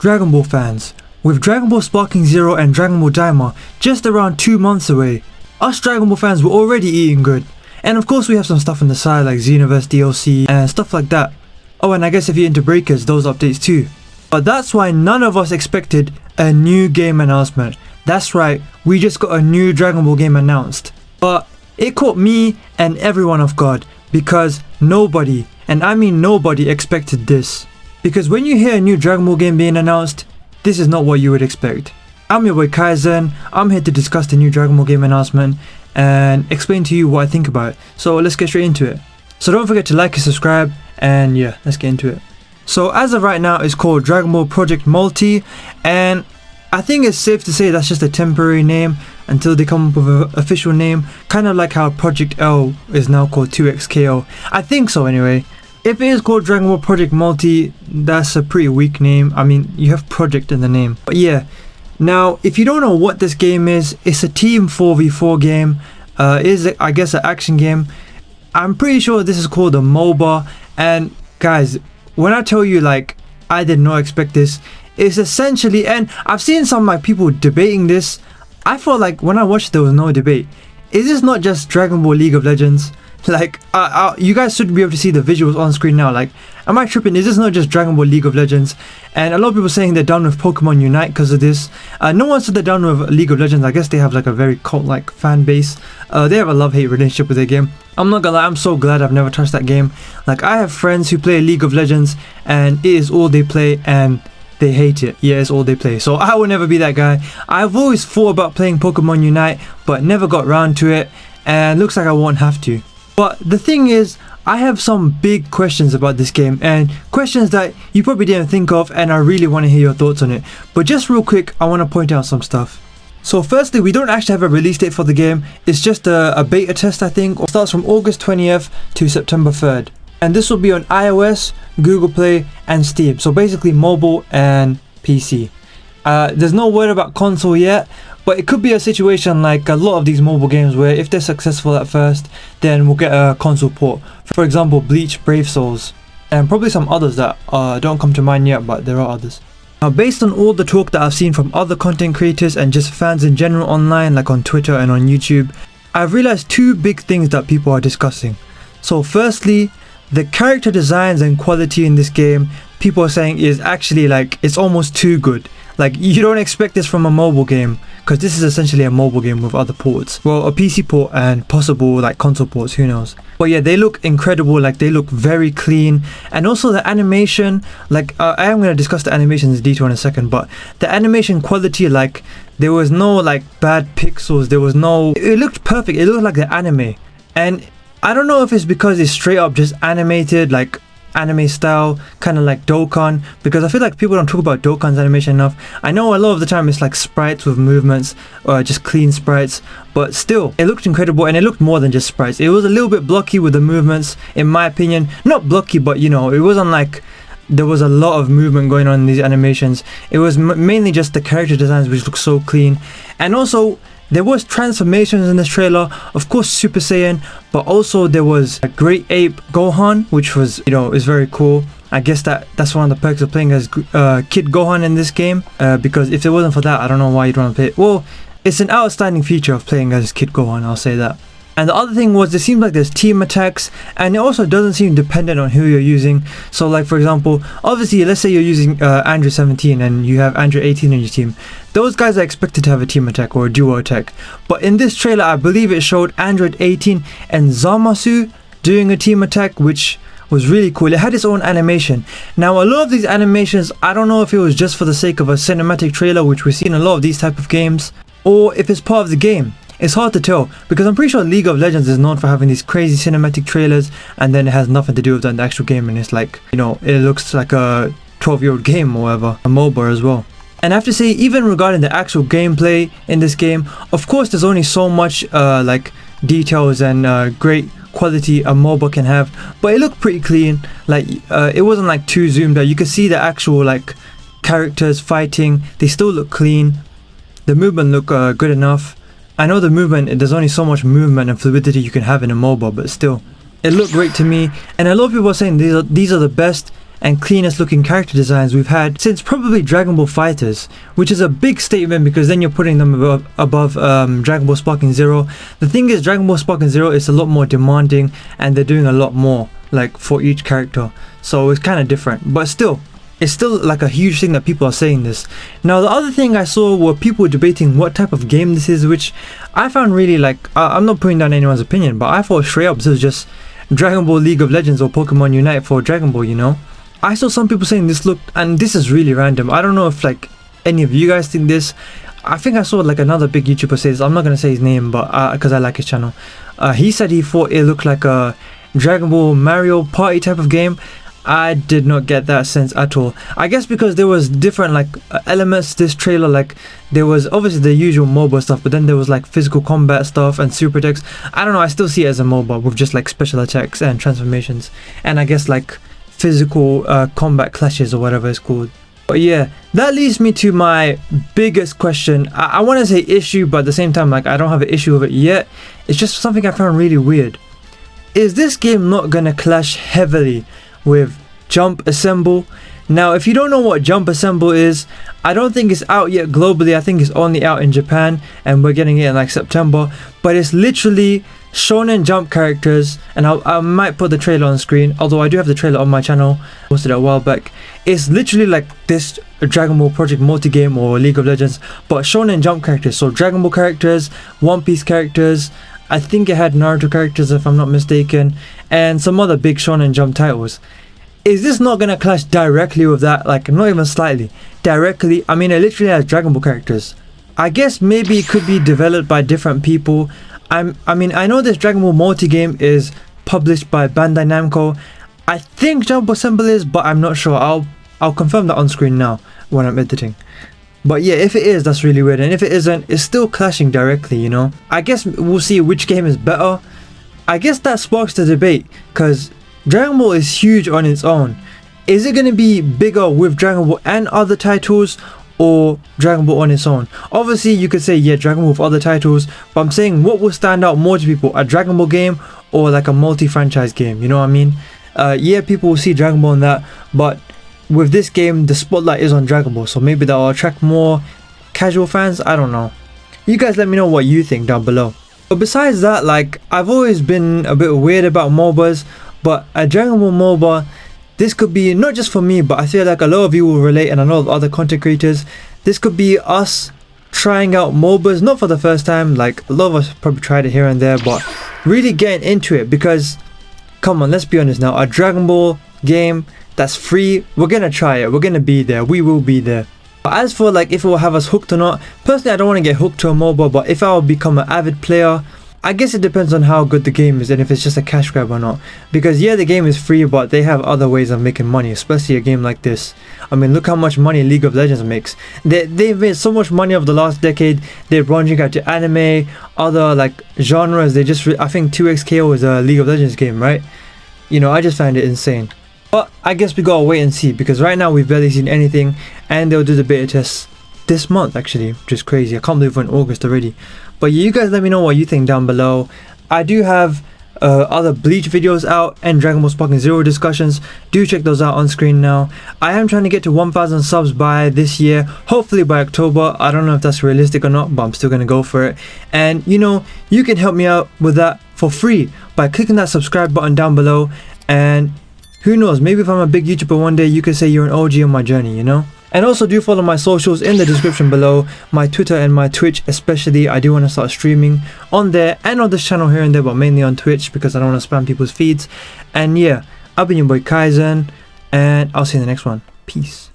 Dragon Ball fans, with Dragon Ball Sparking Zero and Dragon Ball Daima just around 2 months away, us Dragon Ball fans were already eating good. And of course we have some stuff on the side like Xenoverse DLC and stuff like that. Oh, and I guess if you're into breakers, those updates too. But that's why none of us expected a new game announcement. That's right, we just got a new Dragon Ball game announced. But it caught me and everyone off guard because nobody, and I mean nobody, expected this. Because when you hear a new Dragon Ball game being announced, this is not what you would expect. I'm your boy Kaizen. I'm here to discuss the new Dragon Ball game announcement and explain to you what I think about it. So let's get straight into it. So don't forget to like and subscribe, and yeah, let's get into it. So as of right now, it's called Dragon Ball Project Multi, and I think it's safe to say that's just a temporary name until they come up with an official name, kind of like how Project L is now called 2XKO. I think so anyway. If it is called Dragon Ball Project Multi, that's a pretty weak name. I mean, you have project in the name. But yeah, now if you don't know what this game is, it's a team 4v4 game. It is, I guess, an action game. I'm pretty sure this is called a MOBA. And guys, when I tell you like I did not expect this, it's essentially, and I've seen some like people debating this. I felt like when I watched there was no debate. Is this not just Dragon Ball League of Legends? Like, you guys should be able to see the visuals on screen now. Like, am I tripping? Is this not just Dragon Ball League of Legends? And a lot of people saying they're done with Pokemon Unite because of this. No one said they're done with League of Legends. I guess they have like a very cult-like fan base. They have a love-hate relationship with their game. I'm not gonna lie, I'm so glad I've never touched that game. Like, I have friends who play League of Legends and it is all they play and they hate it. Yeah, it's all they play. So I will never be that guy. I've always thought about playing Pokemon Unite but never got around to it, and looks like I won't have to. But the thing is, I have some big questions about this game, and questions that you probably didn't think of, and I really want to hear your thoughts on it. But just real quick, I want to point out some stuff. So firstly, we don't actually have a release date for the game. It's just a beta test, I think. It starts from August 20th to September 3rd. And this will be on iOS, Google Play and Steam. So basically mobile and PC. There's no word about console yet, but it could be a situation like a lot of these mobile games where if they're successful at first, then we'll get a console port. For example, Bleach, Brave Souls, and probably some others that don't come to mind yet, but there are others. Now, based on all the talk that I've seen from other content creators and just fans in general online, like on Twitter and on YouTube, I've realized two big things that people are discussing. So firstly, the character designs and quality in this game, people are saying is actually like, it's almost too good. Like, you don't expect this from a mobile game, because this is essentially a mobile game with other ports. Well, a PC port and possible like console ports, who knows. But yeah, they look incredible, like they look very clean. And also the animation, like I am going to discuss the animation in detail in a second, but the animation quality, like there was no like bad pixels, there was no, it looked perfect, it looked like the anime. And I don't know if it's because it's straight up just animated, like anime style, kind of like Dokkan, because I feel like people don't talk about Dokkan's animation enough. I know a lot of the time it's like sprites with movements or just clean sprites, but still it looked incredible, and it looked more than just sprites. It was a little bit blocky with the movements, in my opinion. Not blocky, but you know, it wasn't like there was a lot of movement going on in these animations. It was mainly just the character designs, which look so clean. And also there was transformations in this trailer, of course Super Saiyan, but also there was a Great Ape Gohan, which was, you know, is very cool. I guess that's one of the perks of playing as Kid Gohan in this game, because if it wasn't for that, I don't know why you'd want to play it. Well, it's an outstanding feature of playing as Kid Gohan, I'll say that. And the other thing was, it seems like there's team attacks, and it also doesn't seem dependent on who you're using. So like, for example, obviously let's say you're using Android 17 and you have Android 18 on your team. Those guys are expected to have a team attack or a duo attack. But in this trailer, I believe it showed Android 18 and Zamasu doing a team attack, which was really cool. It had its own animation. Now, a lot of these animations, I don't know if it was just for the sake of a cinematic trailer, which we see in a lot of these type of games, or if it's part of the game. It's hard to tell, because I'm pretty sure League of Legends is known for having these crazy cinematic trailers, and then it has nothing to do with the actual game, and it's like, you know, it looks like a 12-year-old game or whatever, a MOBA as well. And I have to say, even regarding the actual gameplay in this game, of course there's only so much like details and great quality a MOBA can have, but it looked pretty clean. Like it wasn't like too zoomed out. You could see the actual like characters fighting, they still look clean. The movement looked good enough. I know the movement, there's only so much movement and fluidity you can have in a MOBA, but still, it looked great to me. And a lot of people are saying these are the best and cleanest looking character designs we've had since probably Dragon Ball FighterZ, which is a big statement because then you're putting them above Dragon Ball Sparking Zero. The thing is, Dragon Ball Sparking Zero is a lot more demanding and they're doing a lot more like for each character, so it's kind of different, but still it's still like a huge thing that people are saying this. Now the other thing I saw were people debating what type of game this is, which I found really like, I'm not putting down anyone's opinion, but I thought straight up this was just Dragon Ball League of Legends or Pokemon Unite for Dragon Ball, you know. I saw some people saying this looked, and this is really random, I don't know if like any of you guys think this. I think I saw like another big YouTuber say this, I'm not gonna say his name, but because I like his channel. He said he thought it looked like a Dragon Ball Mario Party type of game. I did not get that sense at all. I guess because there was different like elements to this trailer, like there was obviously the usual MOBA stuff, but then there was like physical combat stuff and super attacks. I don't know, I still see it as a MOBA with just like special attacks and transformations, and I guess like physical combat clashes or whatever it's called. But yeah, that leads me to my biggest question. I want to say issue, but at the same time like I don't have an issue with it yet. It's just something I found really weird. Is this game not gonna clash heavily with Jump Assemble? Now if you don't know what Jump Assemble is, I don't think it's out yet globally. I think it's only out in Japan and we're getting it in like September, but it's literally Shonen Jump characters, and I might put the trailer on screen, although I do have the trailer on my channel, posted it a while back. It's literally like this Dragon Ball Project multi-game or League of Legends, but Shonen Jump characters, so Dragon Ball characters, One Piece characters, I think it had Naruto characters if I'm not mistaken, and some other big Shonen Jump titles. Is this not gonna clash directly with that? Like not even slightly, directly. I mean, it literally has Dragon Ball characters. I guess maybe it could be developed by different people. I mean, I know this Dragon Ball multi-game is published by Bandai Namco. I think Jump Assemble is, but I'm not sure. I'll confirm that on screen now when I'm editing. But yeah, if it is, that's really weird, and if it isn't, it's still clashing directly, you know. I guess we'll see which game is better. I guess that sparks the debate, because Dragon Ball is huge on its own. Is it going to be bigger with Dragon Ball and other titles, or Dragon Ball on its own? Obviously you could say yeah, Dragon Ball with other titles, but I'm saying what will stand out more to people, a Dragon Ball game or like a multi-franchise game, you know what I mean? Yeah, people will see Dragon Ball in that, but with this game the spotlight is on Dragon Ball, so maybe that will attract more casual fans. I don't know, you guys let me know what you think down below. But besides that, like I've always been a bit weird about MOBAs, but a Dragon Ball MOBA, this could be not just for me, but I feel like a lot of you will relate, and a lot of other content creators. This could be us trying out MOBAs, not for the first time, like a lot of us probably tried it here and there, but really getting into it, because come on, let's be honest now, a Dragon Ball game that's free, we're gonna try it, we're gonna be there, we will be there. But as for like if it will have us hooked or not, personally I don't want to get hooked to a MOBA, but if I will become an avid player, I guess it depends on how good the game is and if it's just a cash grab or not. Because yeah, the game is free, but they have other ways of making money, especially a game like this. I mean, look how much money League of Legends makes. They've made so much money over the last decade. They're branching out to anime, other like genres. They just, I think 2XKO is a League of Legends game, right? You know, I just find it insane. But I guess we gotta wait and see, because right now we've barely seen anything, and they'll do the beta tests this month actually, which is crazy. I can't believe we're in August already. But you guys let me know what you think down below. I do have other Bleach videos out and Dragon Ball Sparking Zero discussions. Do check those out on screen now. I am trying to get to 1,000 subs by this year, hopefully by October. I don't know if that's realistic or not, but I'm still gonna go for it. And you know, you can help me out with that for free by clicking that subscribe button down below. And who knows, maybe if I'm a big YouTuber one day, you can say you're an OG on my journey, you know. And also do follow my socials in the description below, my Twitter and my Twitch especially. I do want to start streaming on there and on this channel here and there, but mainly on Twitch because I don't want to spam people's feeds. And yeah, I've been your boy Kaizen, and I'll see you in the next one. Peace.